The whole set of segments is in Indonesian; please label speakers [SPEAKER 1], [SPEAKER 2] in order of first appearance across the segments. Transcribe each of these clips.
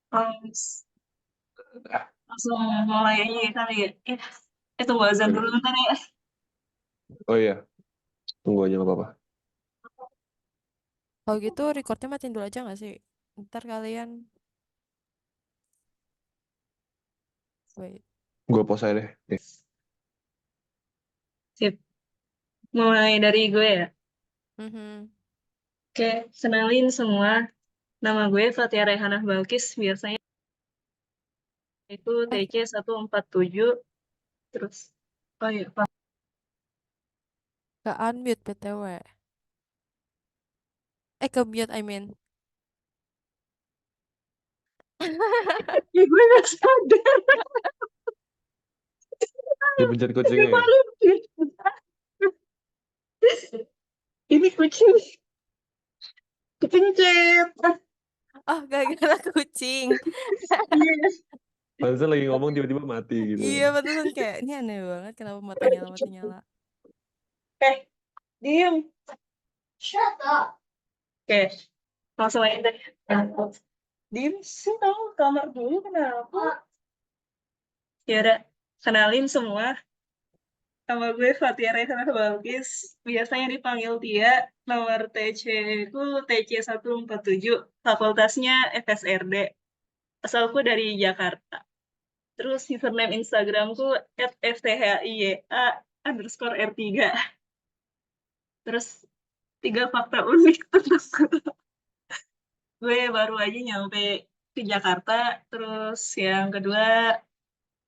[SPEAKER 1] Langsung langsung mulai aja kali ya. Tunggu azan dulu bentar ya.
[SPEAKER 2] Oh iya, tunggu aja nggak apa-apa.
[SPEAKER 3] Kalau gitu recordnya matiin dulu aja nggak sih? Ntar kalian wait.
[SPEAKER 2] Gue pause aja deh. Nih.
[SPEAKER 1] Sip. Mulai dari gue ya.
[SPEAKER 3] Mhm.
[SPEAKER 1] Oke, kenalin semua. Nama gue Fatia Rehanah Balkis. Biasanya itu
[SPEAKER 3] Eh,
[SPEAKER 1] TC147. Terus, oh iya, Pak.
[SPEAKER 3] Gak unmute BTW. Ke mute I mean.
[SPEAKER 1] Ya, gue gak sadar.
[SPEAKER 2] Dipencet
[SPEAKER 1] Agak
[SPEAKER 2] kucingnya ya.
[SPEAKER 1] malu. Ini kucing kepencet.
[SPEAKER 3] Oh, gara-gara kucing.
[SPEAKER 1] Iya.
[SPEAKER 2] Pantesan lagi ngomong tiba-tiba mati gitu.
[SPEAKER 3] Iya, pantesan kayak ini aneh banget kenapa mata nyala mati nyala.
[SPEAKER 1] Diem. Shut up. Oke, langsung aja deh. Diem sih tau kamar dulu kenapa? Ya udah, kenalin semua. Nama gue Fatia Rehanah Balkis. Biasanya dipanggil Tia. Nomor TC ku TC147. Fakultasnya FSRD. Asalku dari Jakarta. Terus username Instagramku @fthia_R3. Terus 3 fakta unik tentang gue baru aja nyampe ke Jakarta. Terus yang kedua,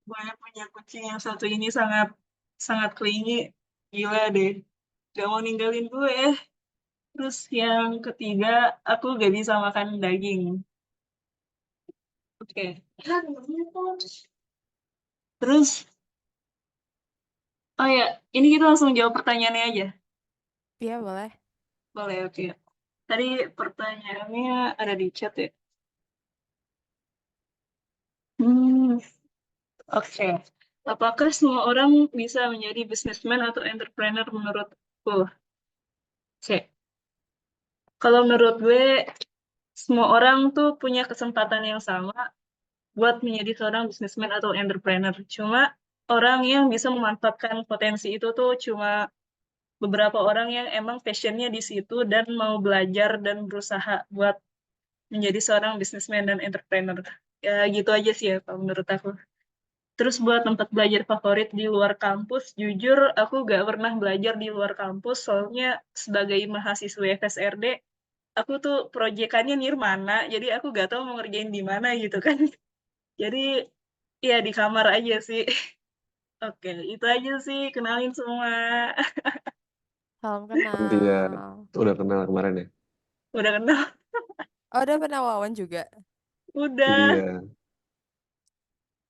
[SPEAKER 1] gue punya kucing yang satu ini sangat sangat clingy, gila deh, gak mau ninggalin gue. Terus yang ketiga, aku gak bisa makan daging. Oke. Terus, oh ya, ini kita langsung jawab pertanyaannya aja.
[SPEAKER 3] Iya, boleh.
[SPEAKER 1] Boleh, oke. Tadi pertanyaannya ada di chat ya. Hmm, oke. Apakah semua orang bisa menjadi businessman atau entrepreneur menurutku? Oke. Kalau menurut gue, semua orang tuh punya kesempatan yang sama buat menjadi seorang businessman atau entrepreneur. Cuma orang yang bisa memanfaatkan potensi itu tuh cuma beberapa orang yang emang passionnya di situ dan mau belajar dan berusaha buat menjadi seorang businessman dan entrepreneur. Ya gitu aja sih ya kalau menurut aku. Terus buat tempat belajar favorit di luar kampus, jujur aku gak pernah belajar di luar kampus, soalnya sebagai mahasiswa FSRD, aku tuh proyekannya nirmana, jadi aku gak tahu mau ngerjain di mana gitu kan. Jadi ya di kamar aja sih. Oke, itu aja sih, kenalin semua.
[SPEAKER 3] Salam
[SPEAKER 2] Nanti ya
[SPEAKER 3] kenal.
[SPEAKER 2] udah kenal kemarin ya.
[SPEAKER 1] Udah kenal?
[SPEAKER 3] Oh, udah pernah wawan juga.
[SPEAKER 1] Udah.
[SPEAKER 2] Iya.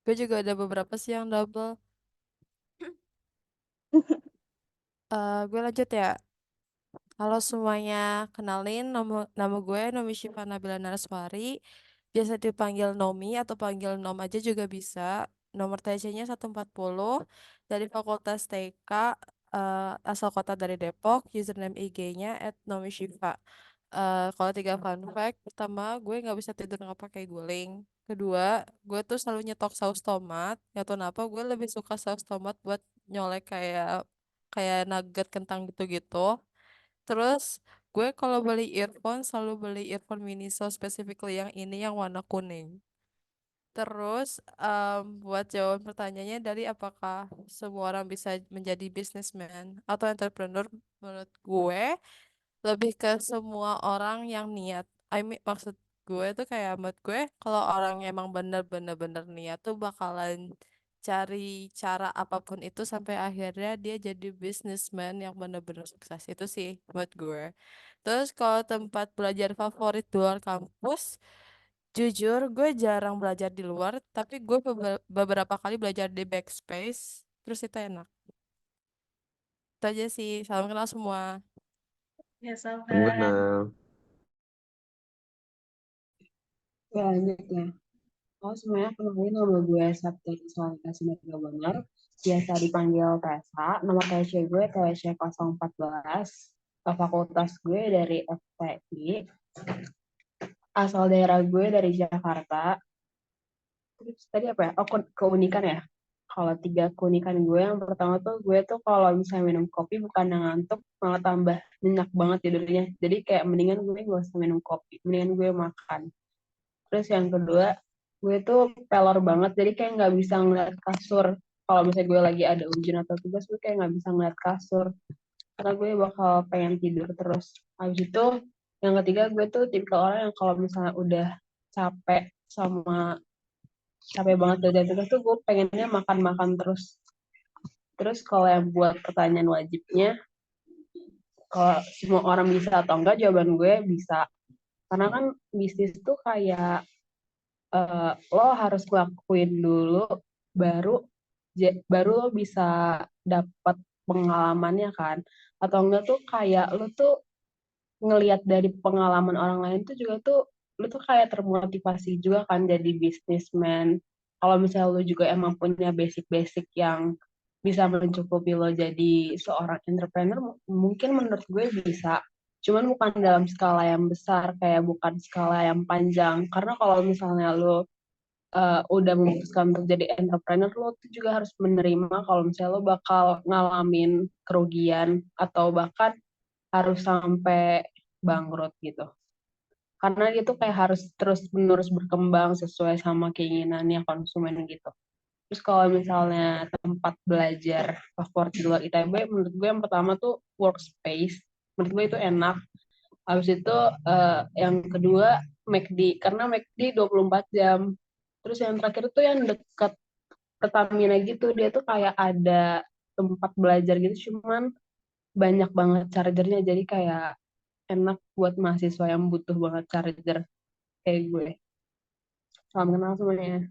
[SPEAKER 3] Gue juga ada beberapa sih yang double. Gue lanjut ya. Halo semuanya, kenalin nama gue Nomi Syifa Nabila Naraswari. Biasa dipanggil Nomi atau panggil Nom aja juga bisa. Nomor TC-nya 140 dari Fakultas TK, asal kota dari Depok. Username IG-nya @nomisyifa. Kalau 3 fun fact, pertama gue nggak bisa tidur nggak pakai guling. Kedua, gue tuh selalu nyetok saus tomat. Gak tau kenapa gue lebih suka saus tomat buat nyolek kayak kayak nugget kentang gitu-gitu. Terus gue kalau beli earphone selalu beli earphone Miniso specifically yang ini yang warna kuning. Terus buat jawaban pertanyaannya dari apakah semua orang bisa menjadi businessman atau entrepreneur, menurut gue lebih ke semua orang yang niat. Maksud gue tuh kayak menurut gue kalau orang yang emang bener-bener bener niat tuh bakalan cari cara apapun itu sampai akhirnya dia jadi businessman yang bener-bener sukses itu sih menurut gue. Terus kalau tempat belajar favorit di luar kampus, jujur gue jarang belajar di luar, tapi gue beberapa kali belajar di Backspace, terus itu enak. Itu aja sih, salam kenal semua.
[SPEAKER 1] Ya,
[SPEAKER 2] Kamu
[SPEAKER 1] sama.
[SPEAKER 2] kenal.
[SPEAKER 4] Ya, lanjut ya. Oh, semuanya kenalin nama gue Sabtu Solika Sinerga Bonar. Biasa dipanggil Tessa. Nomor TC gue TC014. Fakultas gue dari FTI. Asal daerah gue dari Jakarta. Terus tadi apa ya? Oh, keunikan ya. Kalau 3 keunikan gue, yang pertama tuh gue tuh kalau misalnya minum kopi bukan yang ngantuk, malah tambah nyenyak banget tidurnya. Jadi kayak mendingan gue gak usah minum kopi, mendingan gue makan. Terus yang kedua, gue tuh pelor banget, jadi kayak nggak bisa ngeliat kasur. Kalau misalnya gue lagi ada ujian atau tugas, gue kayak nggak bisa ngeliat kasur. Karena gue bakal pengen tidur terus. Habis itu, yang ketiga, gue tuh tipe orang yang kalau misalnya udah capek sama capek banget dari tugas tuh gue pengennya makan-makan terus. Terus kalau yang buat pertanyaan wajibnya, kalau semua orang bisa atau enggak, jawaban gue bisa. Karena kan bisnis tuh kayak lo harus ngelakuin dulu, baru baru lo bisa dapat pengalamannya kan. Atau enggak tuh kayak lo tuh ngelihat dari pengalaman orang lain tuh juga tuh lo tuh kayak termotivasi juga kan jadi bisnismen. Kalau misalnya lo juga emang punya basic-basic yang bisa mencukupi lo jadi seorang entrepreneur, mungkin menurut gue bisa. Cuman bukan dalam skala yang besar, kayak bukan skala yang panjang. Karena kalau misalnya lo udah memutuskan untuk jadi entrepreneur, lo tuh juga harus menerima kalau misalnya lo bakal ngalamin kerugian atau bahkan harus sampai bangkrut gitu. Karena dia tuh kayak harus terus-menerus berkembang sesuai sama keinginannya konsumen gitu. Terus kalau misalnya tempat belajar favorit di luar ITB, menurut gue yang pertama tuh workspace. Menurut gue itu enak. Habis itu yang kedua McD, karena McD 24 jam. Terus yang terakhir tuh yang dekat Pertamina gitu, dia tuh kayak ada tempat belajar gitu, cuman banyak banget chargernya, jadi kayak enak buat mahasiswa yang butuh banget charger kayak gue. Salam kenal semuanya.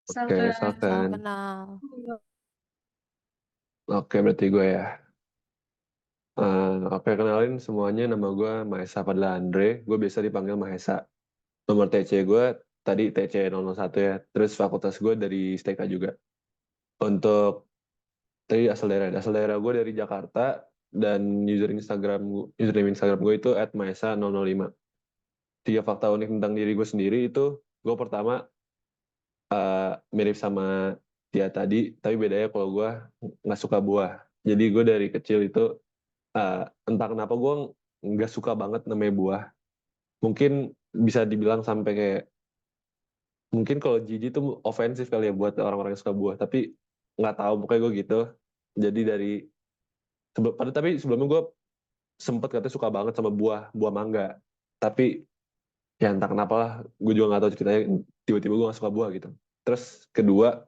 [SPEAKER 2] Oke,
[SPEAKER 1] Salam.
[SPEAKER 3] Salam
[SPEAKER 2] Salken.
[SPEAKER 3] kenal.
[SPEAKER 2] Oke, berarti gue ya. Oke, kenalin semuanya. Nama gue Mahesa Padla Andre. Gue biasa dipanggil Mahesa. Nomor TC gue tadi TC 001 ya. Terus fakultas gue dari STK juga. Untuk tadi asal daerah gue dari Jakarta, dan username Instagram gue itu @mahesa005. 3 fakta unik tentang diri gue sendiri itu, gue pertama mirip sama dia tadi, tapi bedanya kalau gue nggak suka buah. Jadi gue dari kecil itu entah kenapa gue nggak suka banget namanya buah. Mungkin bisa dibilang sampai kayak, mungkin kalau jijik itu ofensif kali ya buat orang-orang yang suka buah, tapi nggak tahu, pokoknya gue gitu. Jadi tapi sebelumnya gue sempet katanya suka banget sama buah buah mangga, tapi ya entah kenapa lah, gue juga nggak tahu ceritanya, tiba-tiba gue nggak suka buah gitu. Terus kedua,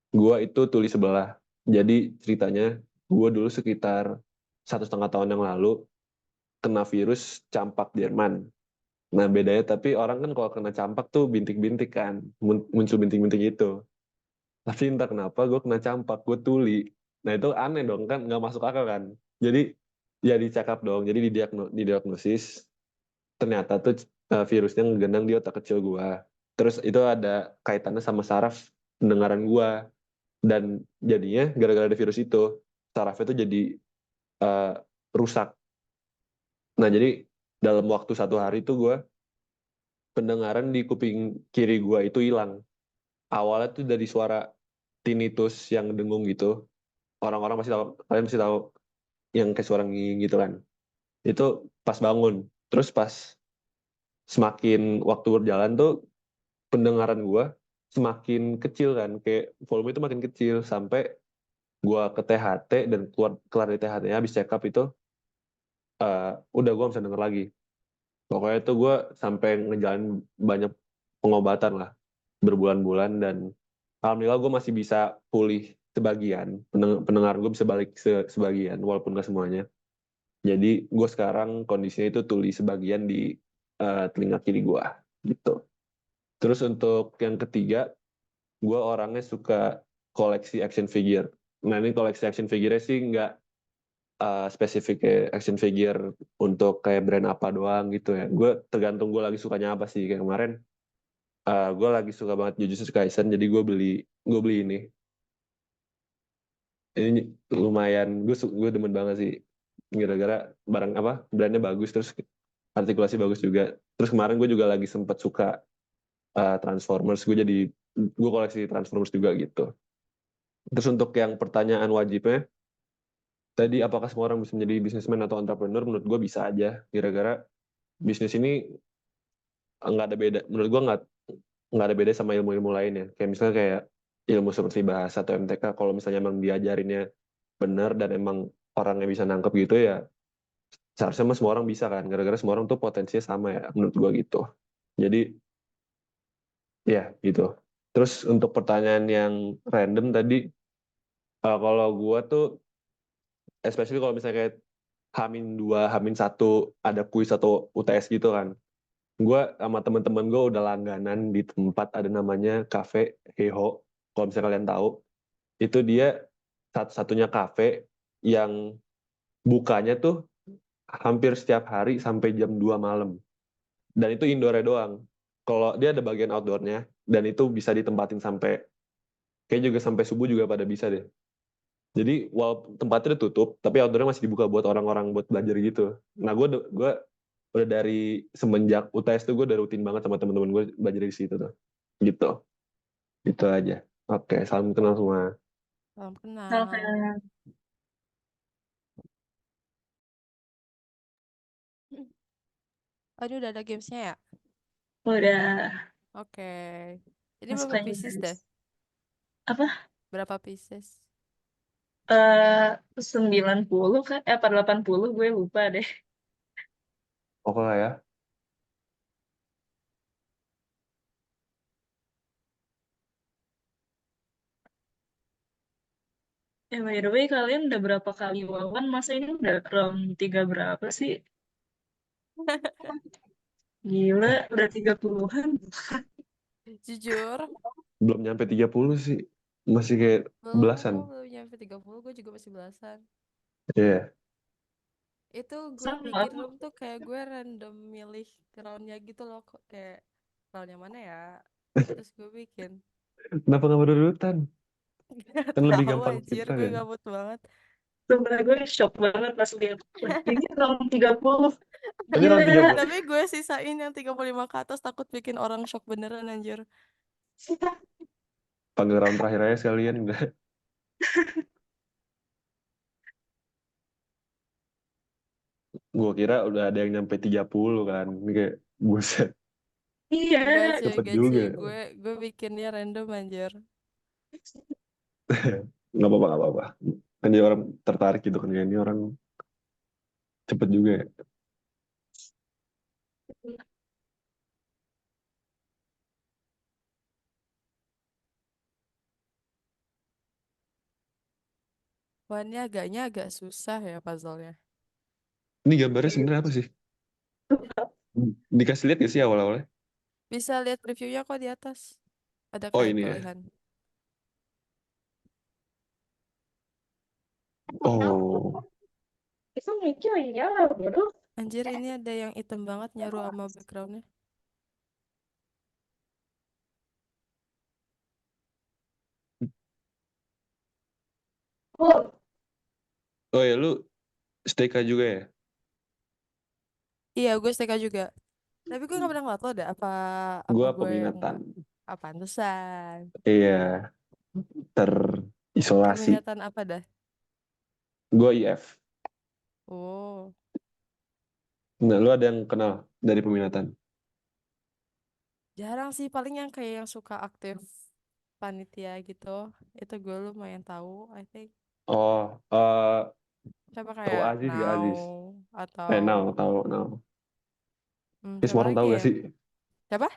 [SPEAKER 2] gue itu tuli sebelah. Jadi ceritanya, gue dulu sekitar 1,5 tahun yang lalu kena virus campak Jerman. Nah bedanya, tapi orang kan kalau kena campak tuh bintik-bintik kan, muncul bintik-bintik itu. Tapi entah kenapa gue kena campak, gue tuli. Nah itu aneh dong kan, nggak masuk akal kan. Jadi ya dicekap dong, jadi didiagnosis, ternyata tuh virusnya ngegendang di otak kecil gue. Terus itu ada kaitannya sama saraf pendengaran gue. Dan jadinya gara-gara ada virus itu, sarafnya tuh jadi eh, rusak. Nah jadi dalam waktu 1 hari tuh gue, pendengaran di kuping kiri gue itu hilang. Awalnya tuh dari suara tinnitus yang dengung gitu. Orang-orang pasti tahu, kalian pasti tahu yang kayak suara nging gitu kan. Itu pas bangun. Terus pas semakin waktu berjalan tuh, pendengaran gue semakin kecil kan, kayak volume itu makin kecil, sampai gue ke THT, dan keluar kelar dari THT habis check up itu, udah gue bisa denger lagi. Pokoknya itu gue sampai ngejalanin banyak pengobatan lah, berbulan-bulan, dan alhamdulillah gue masih bisa pulih sebagian. Pendengaran gue bisa balik sebagian, walaupun gak semuanya. Jadi gue sekarang kondisinya itu tuli sebagian di telinga kiri gue gitu. Terus untuk yang ketiga, gue orangnya suka koleksi action figure. Nah ini koleksi action figure sih nggak spesifik kayak action figure untuk kayak brand apa doang gitu ya. Gue tergantung gue lagi sukanya apa sih. Kayak kemarin gue lagi suka banget Jujutsu Kaisen, jadi gue beli ini. Ini lumayan, gue demen banget sih. Gara-gara barang apa, brandnya bagus, terus artikulasi bagus juga. Terus kemarin gue juga lagi sempat suka Transformers, gue koleksi Transformers juga gitu. Terus untuk yang pertanyaan wajibnya tadi, apakah semua orang bisa menjadi businessman atau entrepreneur? Menurut gue bisa aja, gara-gara bisnis ini nggak ada beda. Menurut gue nggak ada beda sama ilmu-ilmu lainnya. Kayak misalnya kayak ilmu seperti bahasa atau MTK, kalau misalnya emang diajarinnya benar dan emang orangnya bisa nangkep gitu ya, seharusnya mah semua orang bisa kan, gara-gara semua orang tuh potensinya sama ya, menurut gua gitu. Jadi ya gitu. Terus untuk pertanyaan yang random tadi, kalau gua tuh especially kalau misalnya kayak H-2, H-1 ada kuis atau UTS gitu kan, gua sama teman-teman gua udah langganan di tempat ada namanya Cafe Heiho. Kalau misalnya kalian tahu, itu dia satu-satunya kafe yang bukanya tuh hampir setiap hari sampai jam 2 malam. Dan itu indoor doang. Kalau dia ada bagian outdoornya, dan itu bisa ditempatin sampai, kayak juga sampai subuh juga pada bisa deh. Jadi walaupun tempatnya udah tutup, tapi outdoornya masih dibuka buat orang-orang buat belajar gitu. Nah, gue udah dari semenjak UTS tuh gue udah rutin banget sama teman-teman gue belajar di situ tuh. Gitu. Itu aja. Oke, salam kenal semua.
[SPEAKER 3] Salam
[SPEAKER 1] Kalau
[SPEAKER 3] kenal.
[SPEAKER 1] kayak
[SPEAKER 3] Aduh, udah ada gamesnya ya?
[SPEAKER 1] udah
[SPEAKER 3] Oke. Ini
[SPEAKER 1] masuk
[SPEAKER 3] berapa
[SPEAKER 1] aja
[SPEAKER 3] pieces deh?
[SPEAKER 1] guys. Apa?
[SPEAKER 3] Berapa pieces?
[SPEAKER 1] 90 kan? Apa 80? Gue lupa deh.
[SPEAKER 2] Oke lah ya.
[SPEAKER 1] By the way, kalian udah berapa kali wawan? Masa ini udah round 3 berapa sih? Gila, udah 30-an.
[SPEAKER 3] Jujur,
[SPEAKER 2] Belum nyampe 30 sih. Masih kayak belasan.
[SPEAKER 3] belum nyampe 30, gue juga masih belasan.
[SPEAKER 2] Iya.
[SPEAKER 3] Itu gue
[SPEAKER 1] Sama.
[SPEAKER 3] bikin room tuh kayak gue random milih roundnya gitu loh, kok kayak round yang mana ya? Terus gue bikin.
[SPEAKER 2] Kenapa nggak berurutan?
[SPEAKER 3] Gak
[SPEAKER 2] Kan lebih
[SPEAKER 3] tahu
[SPEAKER 2] gampang
[SPEAKER 3] anjir,
[SPEAKER 2] kita
[SPEAKER 3] gue
[SPEAKER 2] kan.
[SPEAKER 3] gabut banget.
[SPEAKER 1] Sebenernya gue shock banget pas lihat. Wah, ini round 30.
[SPEAKER 2] Ini round 30.
[SPEAKER 1] Gila.
[SPEAKER 3] Tapi gue sisain yang 35 ke atas, takut bikin orang shock beneran anjir.
[SPEAKER 2] Panggil round terakhir aja sekalian. Gue kira udah ada yang nyampe 30 kan. Ini kayak buset.
[SPEAKER 1] Iya.
[SPEAKER 2] Cepet
[SPEAKER 3] Enggak
[SPEAKER 2] juga.
[SPEAKER 3] cuy, gue bikinnya random anjir.
[SPEAKER 2] Nggak apa-apa, nggak apa-apa. Kan dia orang tertarik gitu kan. Kayak ini orang cepet juga ya.
[SPEAKER 3] Wah, ini agak susah ya puzzle-nya.
[SPEAKER 2] Ini gambarnya sebenarnya apa sih? Dikasih lihat gak sih awal-awalnya?
[SPEAKER 3] Bisa lihat previewnya kok di atas. Ada
[SPEAKER 2] Oh
[SPEAKER 3] kayak
[SPEAKER 2] ini ya.
[SPEAKER 3] pilihan.
[SPEAKER 2] Oh.
[SPEAKER 1] Itu mikir ya, bodoh.
[SPEAKER 3] Anjir, ini ada yang hitam banget nyaru sama backgroundnya.
[SPEAKER 1] Oh,
[SPEAKER 2] Oh ya, lu STK juga ya?
[SPEAKER 3] Iya, gue STK juga. Tapi gue gak pernah ngeliat lo deh. Apa
[SPEAKER 2] Gua
[SPEAKER 3] gue yang
[SPEAKER 2] peminatan.
[SPEAKER 3] nggak? Apa pantesan?
[SPEAKER 2] Iya, terisolasi.
[SPEAKER 3] Peminatan apa dah?
[SPEAKER 2] Gua IF.
[SPEAKER 3] Oh,
[SPEAKER 2] Nah, lu ada yang kenal dari peminatan?
[SPEAKER 3] jarang sih. Paling yang kayak yang suka aktif panitia gitu. Itu gue lumayan tahu, I think.
[SPEAKER 2] Oh,
[SPEAKER 3] Siapa
[SPEAKER 2] tahu
[SPEAKER 3] kayak
[SPEAKER 2] Aziz gak
[SPEAKER 3] Now
[SPEAKER 2] Aziz?
[SPEAKER 3] atau
[SPEAKER 2] Tahu. Ini
[SPEAKER 3] siapa
[SPEAKER 2] semua orang
[SPEAKER 3] lagi
[SPEAKER 2] tahu gak
[SPEAKER 3] ya?
[SPEAKER 2] sih?
[SPEAKER 3] Siapa?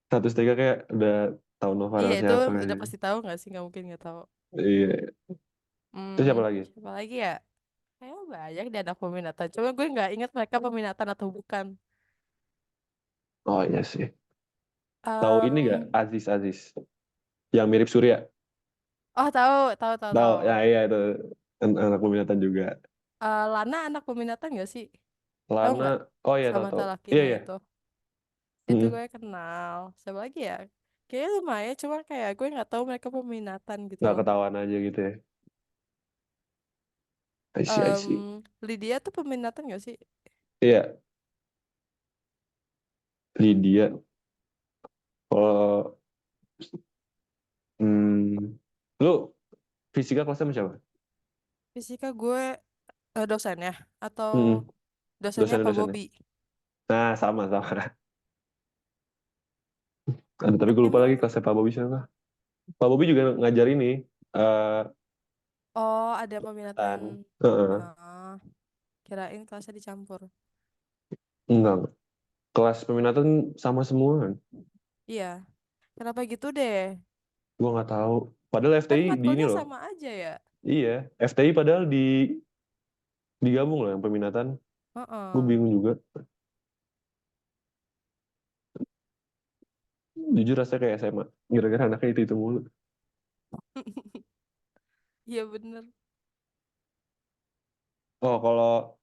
[SPEAKER 2] Satu STK kayak udah tahu
[SPEAKER 3] Iya,
[SPEAKER 2] Novara
[SPEAKER 3] itu
[SPEAKER 2] siapa
[SPEAKER 3] udah
[SPEAKER 2] kayaknya.
[SPEAKER 3] pasti tahu nggak sih? Nggak mungkin nggak tahu.
[SPEAKER 2] Iya. Itu siapa lagi?
[SPEAKER 3] Siapa lagi ya? Kayaknya banyak di anak peminatan. Cuma gue nggak ingat mereka peminatan atau bukan.
[SPEAKER 2] Oh iya sih. Tahu ini gak?
[SPEAKER 3] Em,
[SPEAKER 2] Aziz. Yang mirip Surya.
[SPEAKER 3] oh, tahu.
[SPEAKER 2] Tahu, ya iya itu. Anak peminatan juga.
[SPEAKER 3] Lana anak peminatan nggak sih? Tahu
[SPEAKER 2] Lana,
[SPEAKER 3] nggak?
[SPEAKER 2] oh iya tahu
[SPEAKER 3] Sama
[SPEAKER 2] tahu. Iya
[SPEAKER 3] lakinya
[SPEAKER 2] iya.
[SPEAKER 3] itu. Itu
[SPEAKER 2] Hmm.
[SPEAKER 3] gue kenal. Siapa lagi ya? Kayaknya lumayan. Cuma kayak gue nggak tahu mereka peminatan gitu
[SPEAKER 2] Nggak
[SPEAKER 3] loh.
[SPEAKER 2] ketahuan aja gitu ya. I see.
[SPEAKER 3] Lydia tuh peminatan nggak sih?
[SPEAKER 2] Iya, Lydia. Kalau Fisika kelasnya sama siapa?
[SPEAKER 3] Fisika gue dosennya
[SPEAKER 2] Mm-mm.
[SPEAKER 3] atau dosennya Pak
[SPEAKER 2] Dosennya.
[SPEAKER 3] Bobi.
[SPEAKER 2] Nah, sama. Aduh, tapi gue lupa lagi
[SPEAKER 3] Emang
[SPEAKER 2] kelasnya Pak Bobi siapa. Pak Bobi juga ngajar ini. eh
[SPEAKER 3] oh ada peminatan.
[SPEAKER 2] Tan. Heeh.
[SPEAKER 3] Ah, kirain kelasnya dicampur.
[SPEAKER 2] Enggak. Kelas peminatan sama semua.
[SPEAKER 3] Iya. Kenapa gitu deh?
[SPEAKER 2] Gue nggak tahu. Padahal
[SPEAKER 3] Kan
[SPEAKER 2] FTI di ini
[SPEAKER 3] matkulnya
[SPEAKER 2] loh.
[SPEAKER 3] sama aja ya.
[SPEAKER 2] Iya, FTI padahal digabung loh yang peminatan. Gue
[SPEAKER 3] Heeh.
[SPEAKER 2] bingung juga. Jujur rasanya kayak SMA. Gara-gara anaknya itu mulu.
[SPEAKER 3] Iya bener.
[SPEAKER 2] Oh, kalau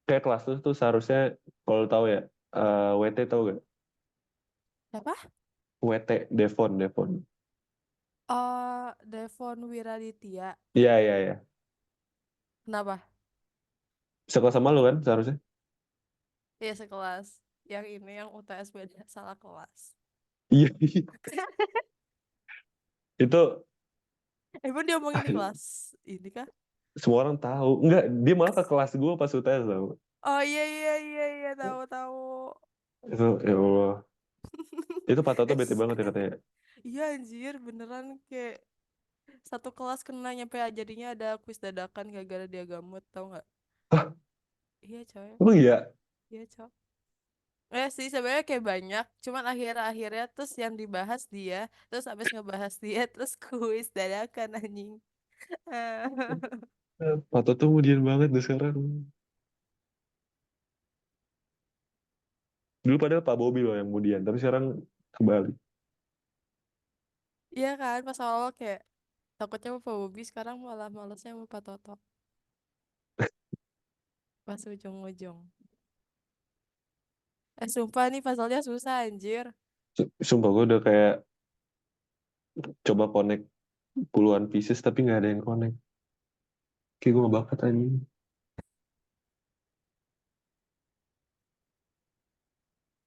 [SPEAKER 2] kayak kelas tuh seharusnya kalau lu tahu ya, WT tahu gak?
[SPEAKER 3] Siapa?
[SPEAKER 2] WT, Devon.
[SPEAKER 3] Oh, Devon Wiraditya.
[SPEAKER 2] Iya.
[SPEAKER 3] Kenapa?
[SPEAKER 2] Sekelas sama lu kan seharusnya?
[SPEAKER 3] Iya sekelas. Yang ini yang UTS beda salah kelas.
[SPEAKER 2] Iya. Itu
[SPEAKER 3] Emang dia omongin di kelas ini kah?
[SPEAKER 2] semua orang tahu. Enggak, dia malah ke kelas gue pas UTS tau.
[SPEAKER 3] Oh iya tahu.
[SPEAKER 2] Itu ya Allah. Itu Pak Toto bete banget ya katanya.
[SPEAKER 3] Iya anjir beneran kayak satu kelas kena nyampe jadinya ada kuis dadakan gara-gara dia gamut tau nggak?
[SPEAKER 2] Hah,
[SPEAKER 3] Iya coy,
[SPEAKER 2] emang iya?
[SPEAKER 3] iya coy. Sih sebenarnya kayak banyak, cuman akhirnya terus yang dibahas dia, terus abis ngebahas dia terus kuis dadakan anjing.
[SPEAKER 2] Pak Toto kemudian banget deh sekarang. Dulu padahal Pak Bobi loh yang kemudian, tapi sekarang kembali.
[SPEAKER 3] Iya kan pas awal kayak takutnya sama Pak Bobi sekarang malah malesnya sama Pak Toto pas ujung-ujung. Sumpah nih pasalnya susah anjir.
[SPEAKER 2] Sumpah gue udah kayak coba connect puluhan pieces tapi nggak ada yang connect. Kayak gue gak bakat aja.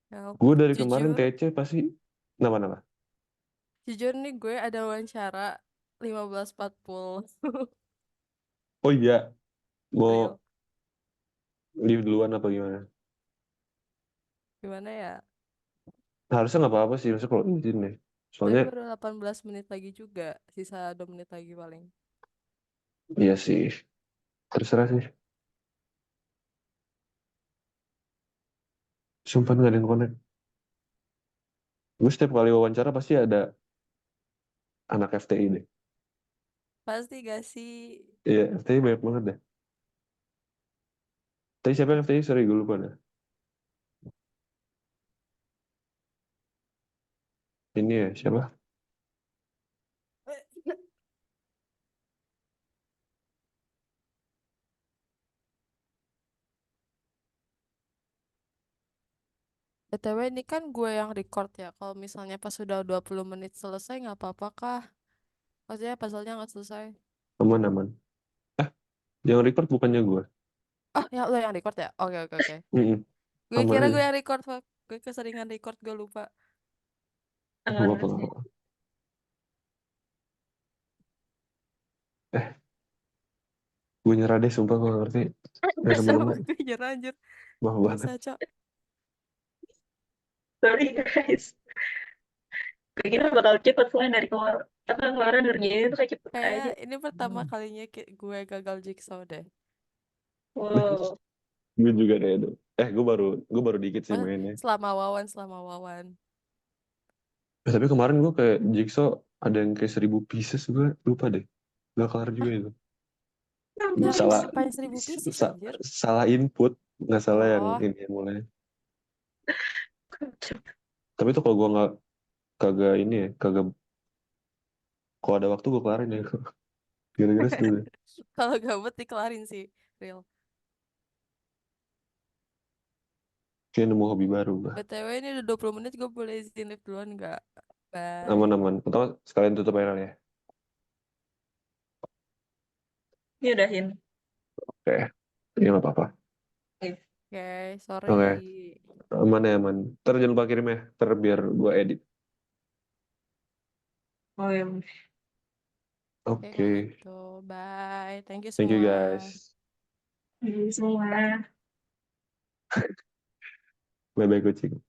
[SPEAKER 3] Help.
[SPEAKER 2] Gue dari kemarin
[SPEAKER 3] Jujur,
[SPEAKER 2] TC pasti nama-nama.
[SPEAKER 3] jujur nih gue ada wawancara 15.40
[SPEAKER 2] Oh iya, mau
[SPEAKER 3] real.
[SPEAKER 2] leave duluan apa gimana?
[SPEAKER 3] Gimana ya?
[SPEAKER 2] Nah, harusnya nggak apa-apa sih, maksudnya kalau izin deh.
[SPEAKER 3] Tapi
[SPEAKER 2] Soalnya,
[SPEAKER 3] baru 18 menit lagi juga, sisa 2 menit lagi paling.
[SPEAKER 2] iya sih, terserah sih. Sumpah nggak ada yang connect. Gue setiap kali wawancara pasti ada anak FTI deh.
[SPEAKER 3] Pasti gak sih?
[SPEAKER 2] Iya, FTI banyak banget deh. Tapi siapa yang FTI? Sorry, gue lupa dah. Ini ya, siapa?
[SPEAKER 3] BTW ini kan gue yang record ya. Kalau misalnya pas sudah 20 menit selesai nggak apa-apa kah? Maksudnya pasalnya nggak selesai.
[SPEAKER 2] Aman-aman. Yang record bukannya gue.
[SPEAKER 3] Oh ya lo yang record ya? Oke.
[SPEAKER 2] Mm-mm.
[SPEAKER 3] Gue
[SPEAKER 2] Aman
[SPEAKER 3] kira gue
[SPEAKER 2] aja.
[SPEAKER 3] yang record, Fak. Gue keseringan record gue lupa.
[SPEAKER 2] Gak
[SPEAKER 1] Aman
[SPEAKER 2] apa-apa,
[SPEAKER 1] aja.
[SPEAKER 2] gak apa-apa. Eh, gue nyerah deh, sumpah gue gak ngerti. Gak
[SPEAKER 3] Sama
[SPEAKER 2] nemu-nemu.
[SPEAKER 3] gue nyerah anjir.
[SPEAKER 2] Maaf banget.
[SPEAKER 3] Bisa, Cok.
[SPEAKER 1] Sorry guys. Kayak gini bakal cepet soalnya dari kemarin ngerjain itu kayak cepet
[SPEAKER 3] Kayaknya
[SPEAKER 1] aja.
[SPEAKER 3] ini pertama kalinya gue gagal jigsaw deh.
[SPEAKER 1] Wow.
[SPEAKER 2] Gue juga deh, aduh. Gue baru dikit sih
[SPEAKER 3] Mas,
[SPEAKER 2] mainnya.
[SPEAKER 3] selama wawan.
[SPEAKER 2] Tapi kemarin gue kayak Jigsaw ada yang kayak 1.000 pieces, gue lupa deh. Gak kelar juga itu.
[SPEAKER 3] Yang
[SPEAKER 2] Salah
[SPEAKER 3] ngapain 1.000 pieces
[SPEAKER 2] sa-
[SPEAKER 3] anjir?
[SPEAKER 2] salah input, nggak salah yang
[SPEAKER 3] Oh,
[SPEAKER 2] ini yang mulai. Tapi itu kalau gue nggak kagak ini ya, kagak kalau ada waktu gue kelarin ya. Gara-gara seru deh.
[SPEAKER 3] kalau gabut dikelarin sih, real.
[SPEAKER 2] Kayak nemu hobi baru gue.
[SPEAKER 3] BTW ini udah 20 menit, gue boleh izin live duluan nggak? Bye.
[SPEAKER 2] Aman-aman. Pertama sekalian tutup aja kali ya.
[SPEAKER 1] Ini udahin.
[SPEAKER 2] Oke, ya nggak apa-apa.
[SPEAKER 3] Oke,
[SPEAKER 2] Oke,
[SPEAKER 3] sorry.
[SPEAKER 2] aman ya aman. Ntar jangan lupa kirim ya, ntar biar gue edit.
[SPEAKER 1] Oh ya.
[SPEAKER 3] Oke, kalau
[SPEAKER 2] Oke.
[SPEAKER 3] gitu. Bye. Thank you
[SPEAKER 2] Thank you
[SPEAKER 3] semua.
[SPEAKER 2] guys.
[SPEAKER 1] Jadi semua.
[SPEAKER 2] Bye-bye kucing.